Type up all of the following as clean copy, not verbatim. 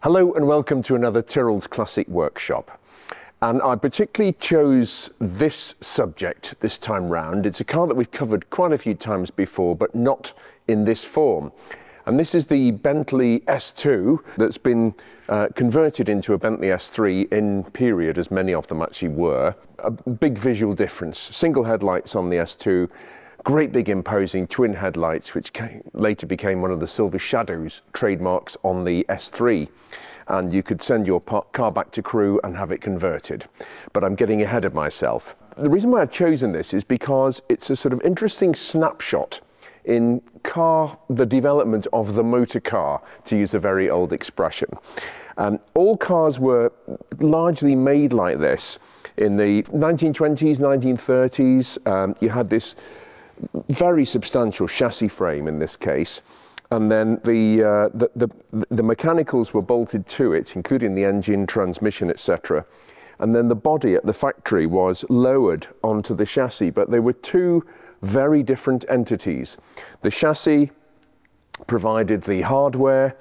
Hello and welcome to another Tyrrell's Classic Workshop. And I particularly chose this subject this time round. It's a car that we've covered quite a few times before, but not in this form. And this is the Bentley S2 that's been converted into a Bentley S3 in period, as many of them actually were. A big visual difference. Single headlights on the S2, great big imposing twin headlights, which later became one of the Silver Shadows trademarks on the S3. And you could send your car back to Crewe and have it converted. But I'm getting ahead of myself. The reason why I've chosen this is because it's a sort of interesting snapshot in the development of the motor car, to use a very old expression. All cars were largely made like this. In the 1920s, 1930s, you had this very substantial chassis frame in this case, and then the mechanicals were bolted to it, including the engine, transmission, etc. And then the body at the factory was lowered onto the chassis, but they were two very different entities. The chassis provided the hardware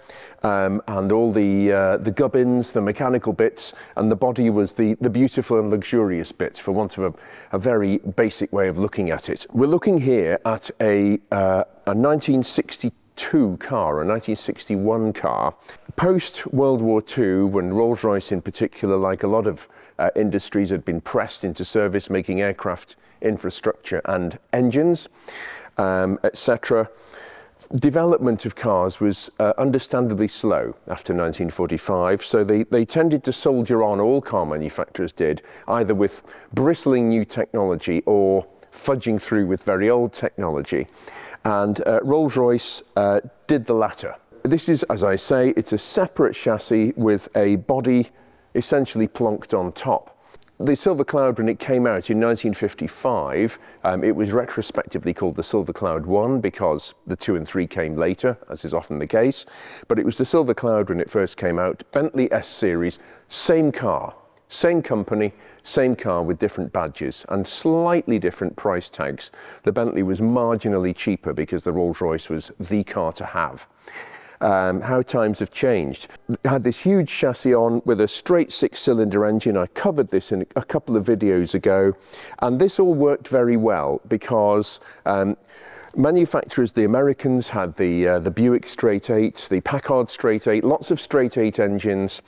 and all the gubbins, the mechanical bits, and the body was the beautiful and luxurious bits, for want of a very basic way of looking at it. We're looking here at a 1962 car, a 1961 car. Post World War II, when Rolls-Royce in particular, like a lot of industries, had been pressed into service, making aircraft infrastructure and engines, etc. Development of cars was understandably slow after 1945, so they tended to soldier on, all car manufacturers did, either with bristling new technology or fudging through with very old technology. And Rolls-Royce did the latter. This is, as I say, it's a separate chassis with a body essentially plonked on top. The Silver Cloud, when it came out in 1955, it was retrospectively called the Silver Cloud 1 because the 2 and 3 came later, as is often the case. But it was the Silver Cloud when it first came out. Bentley S series, same car, same company, same car with different badges and slightly different price tags. The Bentley was marginally cheaper because the Rolls-Royce was the car to have. How times have changed. It had this huge chassis on with a straight 6-cylinder engine. I covered this in a couple of videos ago, and this all worked very well because manufacturers, the Americans, had the Buick straight 8, the Packard straight 8, lots of straight 8 engines,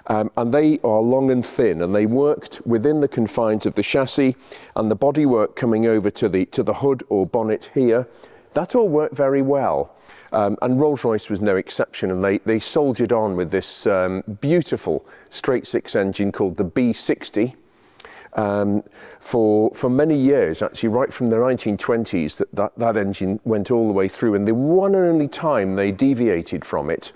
and they are long and thin, and they worked within the confines of the chassis, and the bodywork coming over to the hood or bonnet here. That all worked very well. And Rolls-Royce was no exception, and they soldiered on with this beautiful straight 6 engine called the B60 for many years, actually right from the 1920s that engine went all the way through, and the one and only time they deviated from it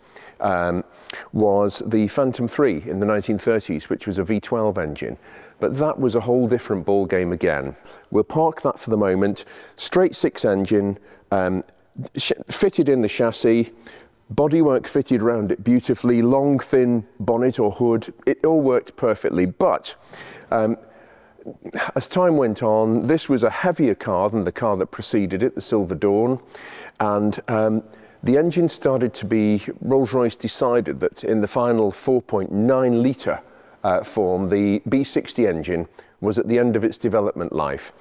was the Phantom III in the 1930s, which was a V12 engine. But that was a whole different ball game again. We'll park that for the moment. Straight 6 engine, fitted in the chassis, bodywork fitted around it beautifully, long thin bonnet or hood. It all worked perfectly, but as time went on, this was a heavier car than the car that preceded it, the Silver Dawn, and the engine started to be, Rolls-Royce decided that in the final 4.9 litre form, the B60 engine was at the end of its development life.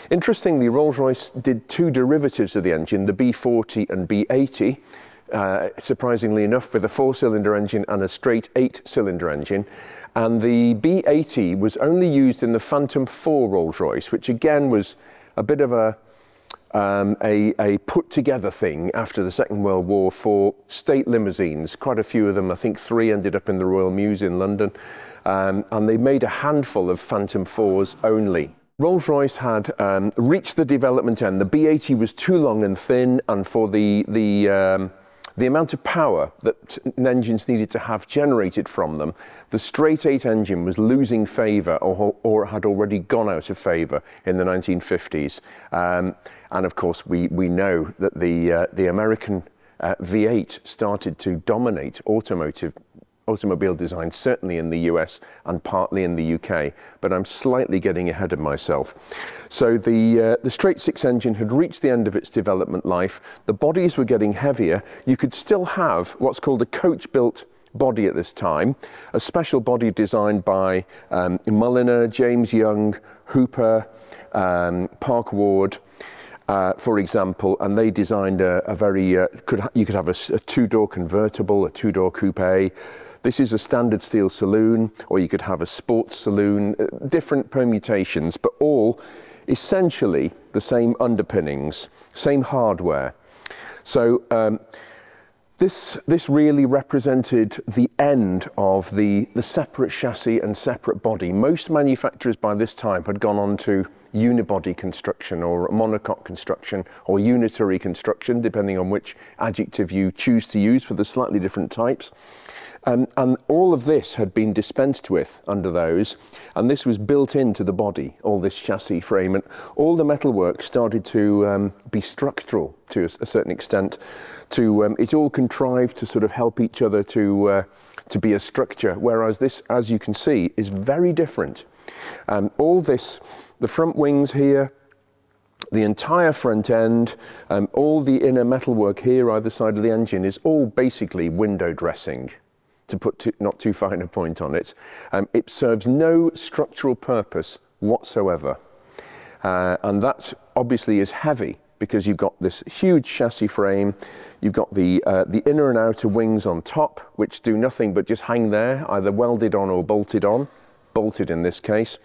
Interestingly, Rolls-Royce did 2 derivatives of the engine, the B40 and B80, surprisingly enough, with a 4-cylinder engine and a straight 8-cylinder engine. And the B80 was only used in the Phantom IV Rolls-Royce, which again was a bit of a put-together thing after the Second World War for state limousines. Quite a few of them, I think 3 ended up in the Royal Mews in London, and they made a handful of Phantom IVs only. Rolls-Royce had reached the development end. The B80 was too long and thin, and for the amount of power that engines needed to have generated from them, the straight 8 engine was losing favour or had already gone out of favour in the 1950s. And of course, we know that the American V8 started to dominate automobile design, certainly in the US and partly in the UK, but I'm slightly getting ahead of myself. So the straight 6 engine had reached the end of its development life. The bodies were getting heavier. You could still have what's called a coach-built body at this time, a special body designed by Mulliner, James Young, Hooper, Park Ward, for example, and they designed a very, you could have a two-door convertible, a two-door coupe. This is a standard steel saloon, or you could have a sports saloon, different permutations, but all essentially the same underpinnings, same hardware. So this really represented the end of the separate chassis and separate body. Most manufacturers by this time had gone on to unibody construction or monocoque construction or unitary construction, depending on which adjective you choose to use for the slightly different types. And all of this had been dispensed with under those, and this was built into the body, all this chassis frame, and all the metalwork started to be structural to a certain extent. It's all contrived to sort of help each other to be a structure, whereas this, as you can see, is very different. All this, the front wings here, the entire front end, all the inner metalwork here either side of the engine is all basically window dressing, to put not too fine a point on it. It serves no structural purpose whatsoever. And that obviously is heavy because you've got this huge chassis frame, you've got the inner and outer wings on top, which do nothing but just hang there, either welded on or bolted in this case.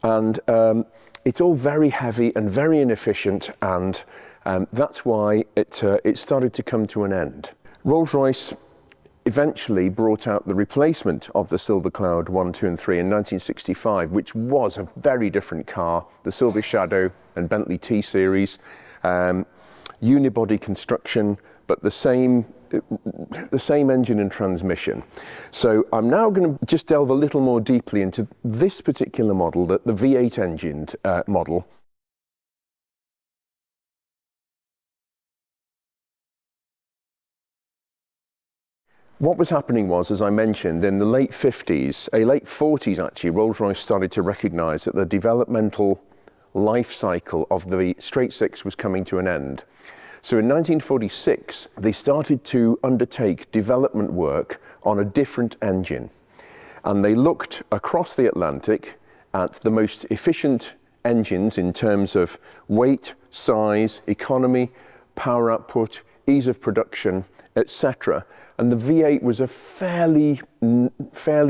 And it's all very heavy and very inefficient, and that's why it started to come to an end. Rolls-Royce eventually brought out the replacement of the Silver Cloud 1, 2 and 3 in 1965, which was a very different car, the Silver Shadow and Bentley T-Series, unibody construction, but the same engine and transmission. So I'm now going to just delve a little more deeply into this particular model, the V8 engined model. What was happening was, as I mentioned, in the late 50s, late 40s actually, Rolls-Royce started to recognise that the developmental life cycle of the straight six was coming to an end. So in 1946, they started to undertake development work on a different engine. And they looked across the Atlantic at the most efficient engines in terms of weight, size, economy, power output, ease of production, etc. And the V8 was a fairly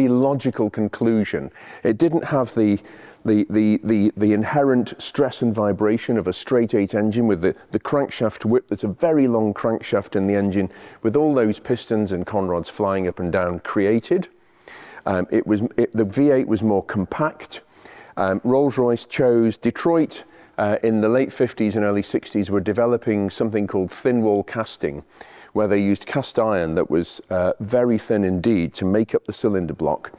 logical conclusion. It didn't have the inherent stress and vibration of a straight 8 engine with the crankshaft whip. That's a very long crankshaft in the engine with all those pistons and conrods flying up and down created. The V8 was more compact. Rolls-Royce chose Detroit in the late 50s and early 60s were developing something called thin wall casting, where they used cast iron that was very thin indeed to make up the cylinder block.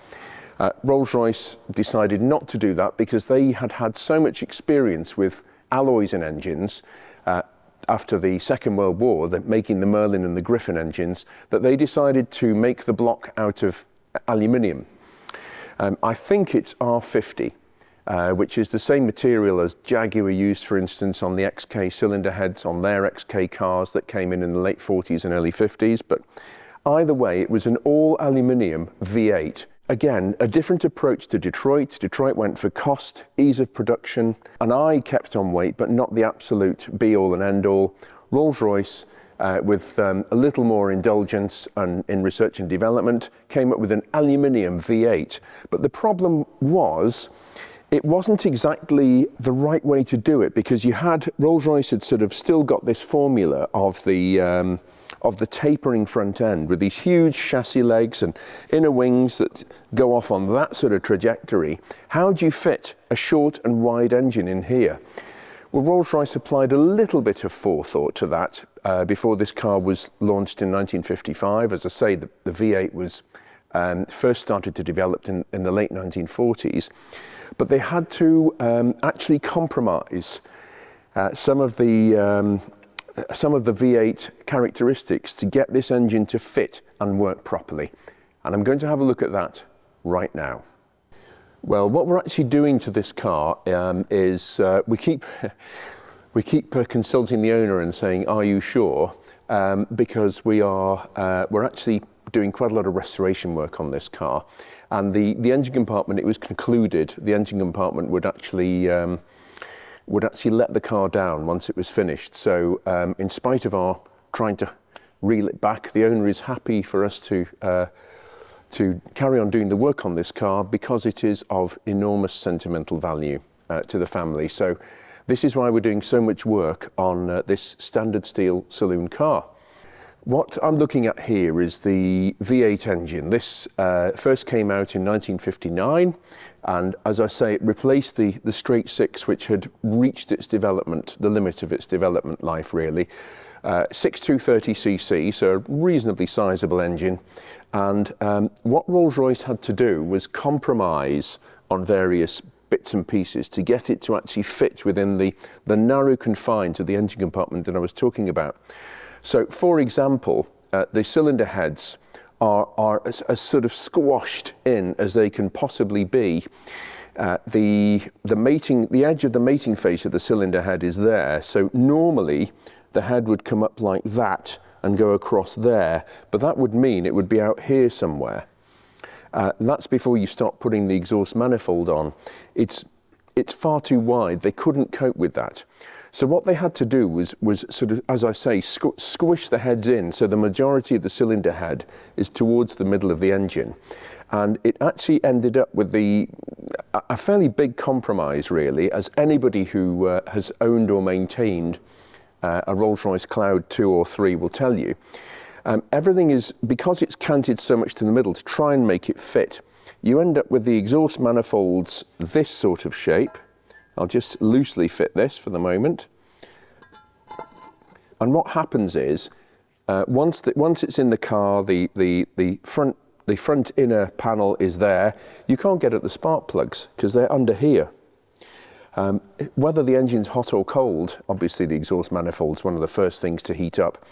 Rolls-Royce decided not to do that because they had had so much experience with alloys in engines after the Second World War, making the Merlin and the Griffin engines, that they decided to make the block out of aluminium. I think it's R50. Which is the same material as Jaguar used, for instance, on the XK cylinder heads on their XK cars that came in the late 40s and early 50s. But either way, it was an all-aluminium V8. Again, a different approach to Detroit. Detroit went for cost, ease of production, and I kept on weight, but not the absolute be-all and end-all. Rolls-Royce, with a little more indulgence and in research and development, came up with an aluminium V8. But the problem was, it wasn't exactly the right way to do it, because Rolls-Royce had sort of still got this formula of the tapering front end with these huge chassis legs and inner wings that go off on that sort of trajectory. How do you fit a short and wide engine in here? Well, Rolls-Royce applied a little bit of forethought to that before this car was launched in 1955. As I say, the V8 was first started to develop in the late 1940s. But they had to actually compromise some of the V8 characteristics to get this engine to fit and work properly. And I'm going to have a look at that right now. Well, what we're actually doing to this car is we keep consulting the owner and saying, "Are you sure?" Because we're actually doing quite a lot of restoration work on this car, and the engine compartment, it was concluded the engine compartment would actually let the car down once it was finished. So in spite of our trying to reel it back, the owner is happy for us to carry on doing the work on this car because it is of enormous sentimental value to the family. So this is why we're doing so much work on this standard steel saloon car. What I'm looking at here is the V8 engine. This first came out in 1959, and as I say, it replaced the straight six, which had reached its development, the limit of its development life really. 6230cc, so a reasonably sizable engine. And what Rolls-Royce had to do was compromise on various bits and pieces to get it to actually fit within the narrow confines of the engine compartment that I was talking about. So, for example, the cylinder heads are as sort of squashed in as they can possibly be. The edge of the mating face of the cylinder head is there, so normally the head would come up like that and go across there, but that would mean it would be out here somewhere. That's before you start putting the exhaust manifold on. It's far too wide. They couldn't cope with that. So what they had to do was sort of, as I say, squish the heads in, so the majority of the cylinder head is towards the middle of the engine. And it actually ended up with a fairly big compromise, really, as anybody who has owned or maintained a Rolls-Royce Cloud 2 or 3 will tell you. Everything is, because it's canted so much to the middle to try and make it fit, you end up with the exhaust manifolds this sort of shape. I'll just loosely fit this for the moment. And what happens is, once it's in the car, the front inner panel is there. You can't get at the spark plugs because they're under here. Whether the engine's hot or cold, obviously the exhaust manifold's one of the first things to heat up.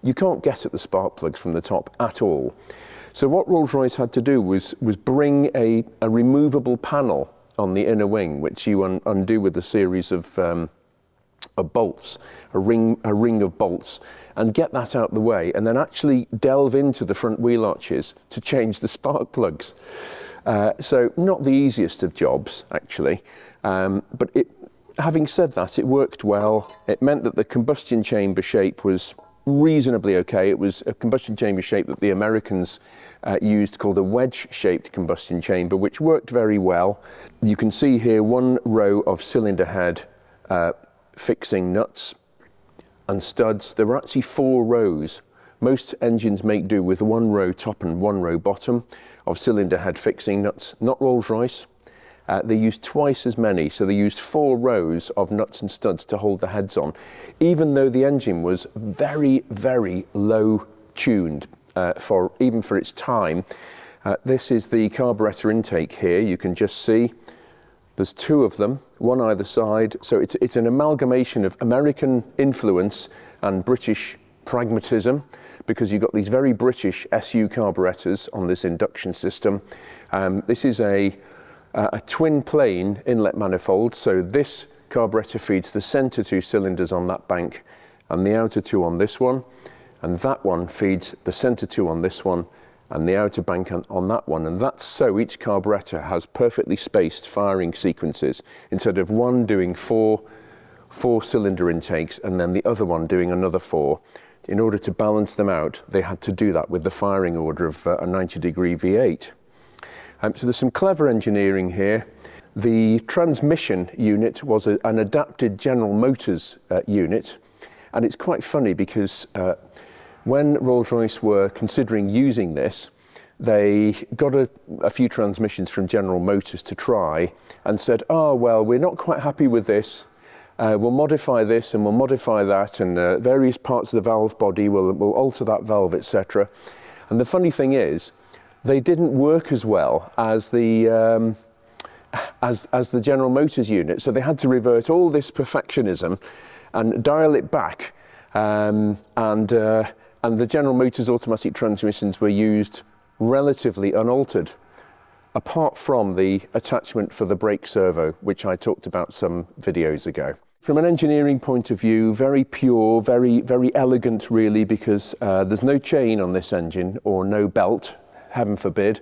You can't get at the spark plugs from the top at all. So what Rolls-Royce had to do was bring a removable panel on the inner wing, which you undo with a series of bolts, a ring of bolts, and get that out the way, and then actually delve into the front wheel arches to change the spark plugs. So not the easiest of jobs, actually, but having said that, it worked well. It meant that the combustion chamber shape was reasonably okay. It was a combustion chamber shape that the Americans used, called a wedge-shaped combustion chamber, which worked very well. You can see here one row of cylinder head fixing nuts and studs. There were actually 4 rows. Most engines make do with 1 row top and 1 row bottom of cylinder head fixing nuts. Not Rolls-Royce. They used twice as many, so they used 4 rows of nuts and studs to hold the heads on, even though the engine was very, very low tuned even for its time. This is the carburetor intake here. You can just see there's 2 of them, one either side. So it's an amalgamation of American influence and British pragmatism, because you've got these very British SU carburetors on this induction system. This is a twin plane inlet manifold, so this carburetor feeds the center 2 cylinders on that bank and the outer 2 on this one, and that one feeds the center 2 on this one and the outer bank on that one, and that's so each carburetor has perfectly spaced firing sequences, instead of one doing four cylinder intakes and then the other one doing another 4. In order to balance them out, they had to do that with the firing order of a 90-degree V8. So there's some clever engineering here. The transmission unit was an adapted General Motors unit, and it's quite funny because when Rolls-Royce were considering using this, they got a few transmissions from General Motors to try and said, oh, well, we're not quite happy with this. We'll modify this and we'll modify that, and various parts of the valve body will alter that valve, etc. And the funny thing is, they didn't work as well as the General Motors unit, so they had to revert all this perfectionism and dial it back. And the General Motors automatic transmissions were used relatively unaltered, apart from the attachment for the brake servo, which I talked about some videos ago. From an engineering point of view, very pure, very elegant really, because there's no chain on this engine or no belt, heaven forbid.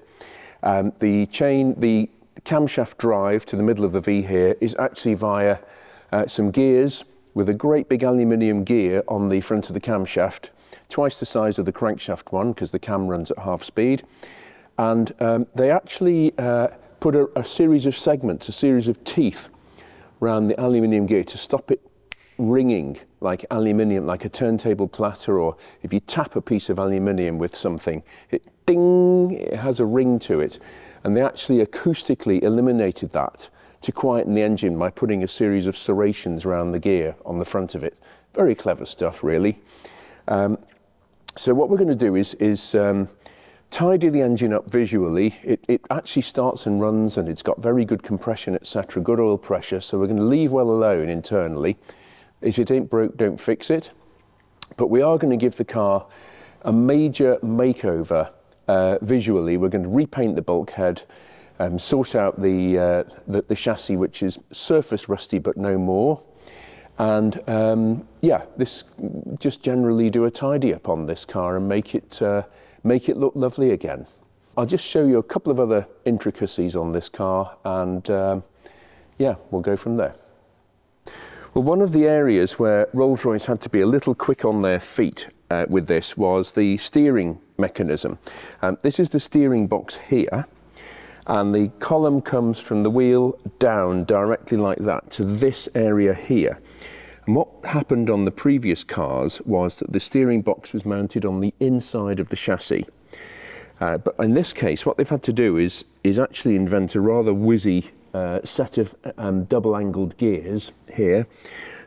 The camshaft drive to the middle of the V here is actually via some gears with a great big aluminium gear on the front of the camshaft, twice the size of the crankshaft one because the cam runs at half speed. And they actually put a series of segments, a series of teeth around the aluminium gear to stop it ringing like aluminium, like a turntable platter, or if you tap a piece of aluminium with something, it ding, it has a ring to it. And they actually acoustically eliminated that to quieten the engine by putting a series of serrations around the gear on the front of it. Very clever stuff, really. So what we're going to do is tidy the engine up visually. It actually starts and runs, and it's got very good compression, etc., good oil pressure, so we're going to leave well alone internally. If it ain't broke, don't fix it. But we are going to give the car a major makeover visually. We're going to repaint the bulkhead, sort out the chassis, which is surface rusty but no more. And yeah, this just generally do a tidy up on this car and make it look lovely again. I'll just show you a couple of other intricacies on this car, and yeah, we'll go from there. Well, one of the areas where Rolls-Royce had to be a little quick on their feet with this was the steering mechanism. This is the steering box here, and the column comes from the wheel down directly like that to this area here. And what happened on the previous cars was that the steering box was mounted on the inside of the chassis. But in this case, what they've had to do is actually invent a rather whizzy set of double-angled gears here,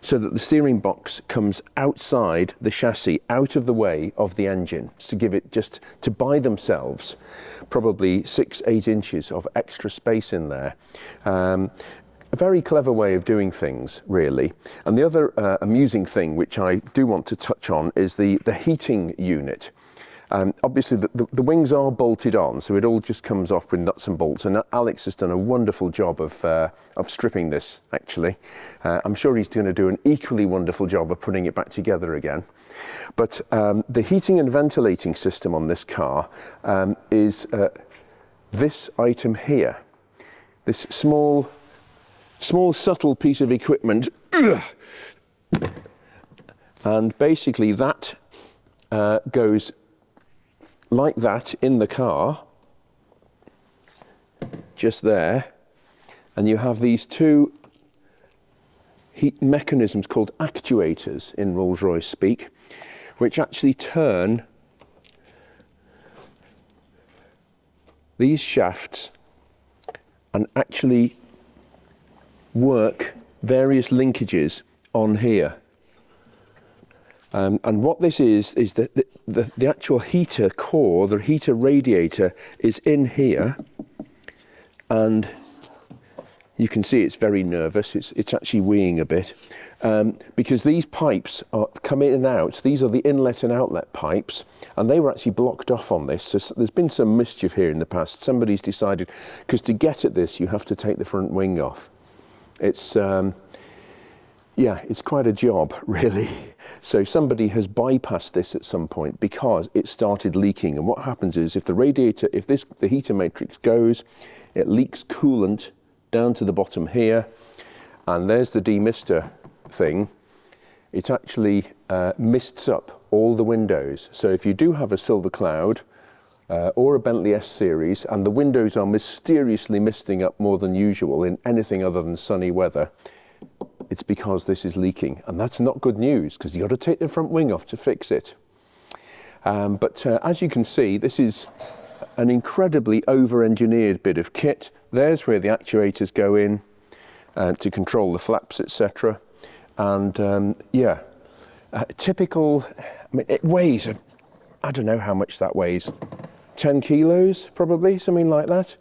so that the steering box comes outside the chassis, out of the way of the engine, to give it just to buy themselves probably 6-8 inches of extra space in there. A very clever way of doing things, really. And the other amusing thing, which I do want to touch on, is the heating unit. Obviously, the wings are bolted on, so it all just comes off with nuts and bolts. And Alex has done a wonderful job of stripping this, actually. I'm sure he's going to do an equally wonderful job of putting it back together again. But the heating and ventilating system on this car is this item here. This small subtle piece of equipment, and basically that goes like that in the car, just there, and you have these two heat mechanisms called actuators in Rolls-Royce speak, which actually turn these shafts and actually work various linkages on here. And what this is that the actual heater core, the heater radiator, is in here, and you can see it's very nervous. It's actually weeing a bit, because these pipes come in and out. These are the inlet and outlet pipes, and they were actually blocked off on this. So there's been some mischief here in the past. Somebody's decided, because to get at this, you have to take the front wing off. It's yeah, it's quite a job, really. So somebody has bypassed this at some point because it started leaking. And what happens is, if the radiator, the heater matrix goes, it leaks coolant down to the bottom here, and there's the demister thing. It actually mists up all the windows. So if you do have a Silver Cloud or a Bentley S series, and the windows are mysteriously misting up more than usual in anything other than sunny weather, it's because this is leaking, and that's not good news, because you've got to take the front wing off to fix it. But as you can see, this is an incredibly over-engineered bit of kit. There's where the actuators go in to control the flaps, etc. And yeah, typical, I mean, it weighs, I don't know how much that weighs, 10 kilos probably, something like that.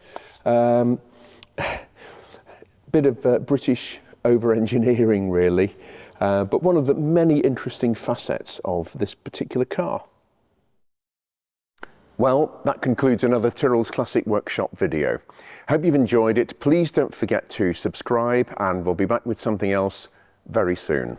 Bit of British over-engineering, really, but one of the many interesting facets of this particular car. Well, that concludes another Tyrrell's Classic Workshop video. Hope you've enjoyed it. Please don't forget to subscribe, and we'll be back with something else very soon.